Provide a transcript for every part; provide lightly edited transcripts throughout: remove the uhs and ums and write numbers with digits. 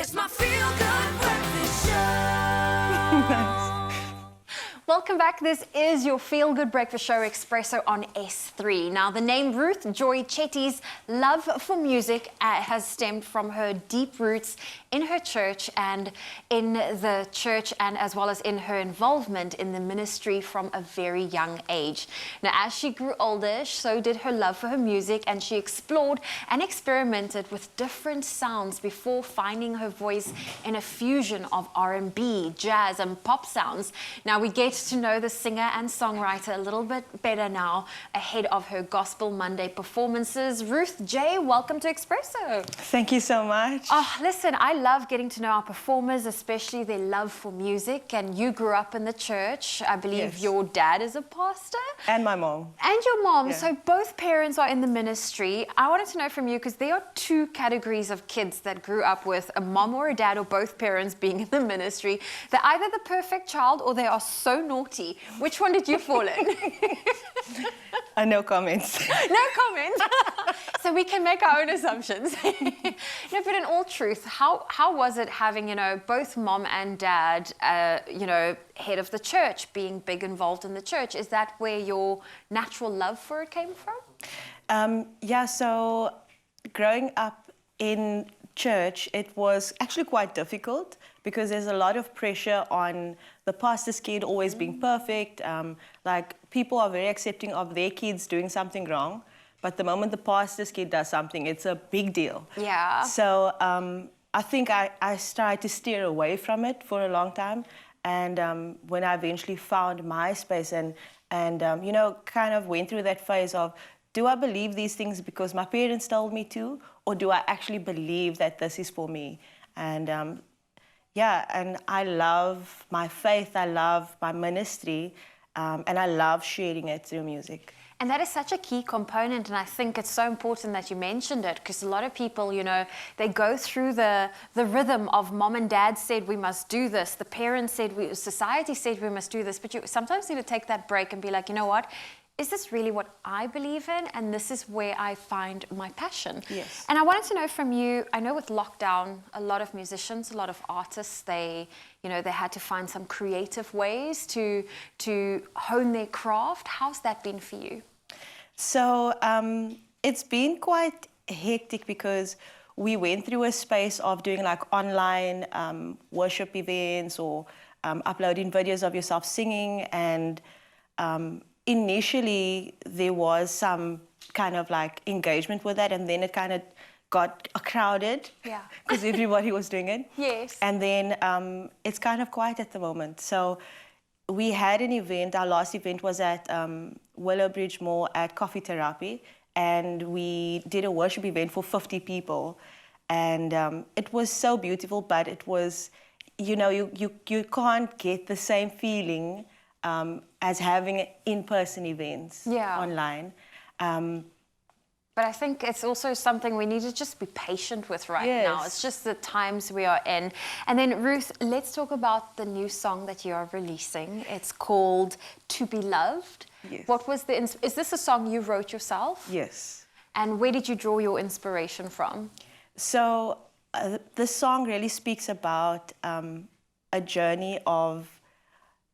It's my feel-good breakfast show. Welcome back. This is your Feel Good Breakfast Show Expresso on S3. Now, the name Ruth Joy Chetty's love for music has stemmed from her deep roots in her church and as well as in her involvement in the ministry from a very young age. Now, as she grew older, so did her love for her music, and she explored and experimented with different sounds before finding her voice in a fusion of R&B, jazz, and pop sounds. Now, we get to know the singer and songwriter a little bit better now ahead of her Gospel Monday performances. Ruth J, welcome to Expresso. Thank you so much. Oh, listen, I love getting to know our performers, especially their love for music. And you grew up in the church. I believe Yes. Your dad is a pastor. And my mom. And your mom. Yeah. So both parents are in the ministry. I wanted to know from you, because there are two categories of kids that grew up with a mom or a dad or both parents being in the ministry. They're either the perfect child or they are so naughty. Which one did you fall in? No comments. No comment. So we can make our own assumptions. No, but in all truth, how was it having, both mom and dad, head of the church, being big involved in the church? Is that where your natural love for it came from? So growing up in church, it was actually quite difficult because there's a lot of pressure on the pastor's kid always being perfect. People are very accepting of their kids doing something wrong, but the moment the pastor's kid does something, it's a big deal. Yeah. So I think I tried to steer away from it for a long time. And when I eventually found my space and kind of went through that phase of, do I believe these things because my parents told me to, or do I actually believe that this is for me? And and I love my faith, I love my ministry, and I love sharing it through music. And that is such a key component, and I think it's so important that you mentioned it, because a lot of people, they go through the rhythm of mom and dad said we must do this, the parents said, society said we must do this, but you sometimes need to take that break and be like, you know what? Is this really what I believe in? And this is where I find my passion. Yes. And I wanted to know from you, I know with lockdown, a lot of musicians, a lot of artists, they had to find some creative ways to hone their craft. How's that been for you? So it's been quite hectic because we went through a space of doing online worship events or uploading videos of yourself singing, and initially there was some kind of engagement with that, and then it kind of got crowded. Yeah. Because everybody was doing it. Yes. And then it's kind of quiet at the moment. So we had an event, our last event was at Willowbridge Mall at Coffee Therapy, and we did a worship event for 50 people. And it was so beautiful, but it was, you can't get the same feeling as having in-person events online. But I think it's also something we need to just be patient with right now. It's just the times we are in. And then, Ruth, let's talk about the new song that you are releasing. It's called To Be Loved. Yes. What was is this a song you wrote yourself? Yes. And where did you draw your inspiration from? So the song really speaks about a journey of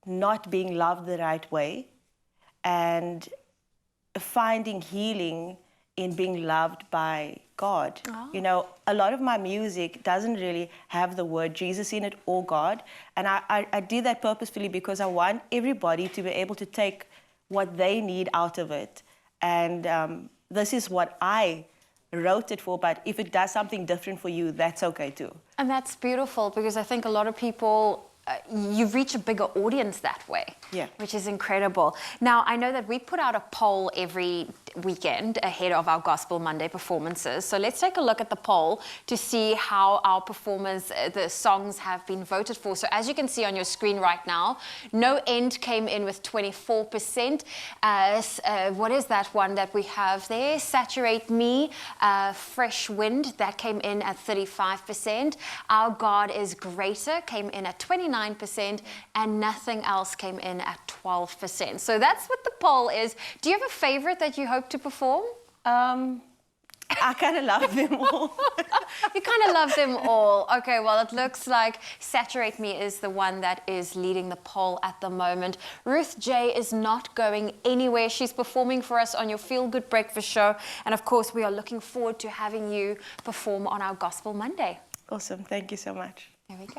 not being loved the right way and finding healing in being loved by God. Oh. A lot of my music doesn't really have the word Jesus in it or God. And I did that purposefully because I want everybody to be able to take what they need out of it. And this is what I wrote it for, but if it does something different for you, that's okay too. And that's beautiful, because I think a lot of people, you reach a bigger audience that way, which is incredible. Now, I know that we put out a poll every weekend ahead of our Gospel Monday performances. So let's take a look at the poll to see how our performers, the songs have been voted for. So as you can see on your screen right now, No End came in with 24%. What is that one that we have there? Saturate Me, Fresh Wind, that came in at 35%. Our God is Greater came in at 29%, and Nothing Else came in at 12%. So that's what the poll is. Do you have a favorite that you hope to perform? I I kind of love them all. You kind of love them all. Okay, well, it looks like Saturate Me is the one that is leading the poll at the moment. Ruth J is not going anywhere. She's performing for us on your Feel Good Breakfast show. And of course, we are looking forward to having you perform on our Gospel Monday. Awesome. Thank you so much. There we go.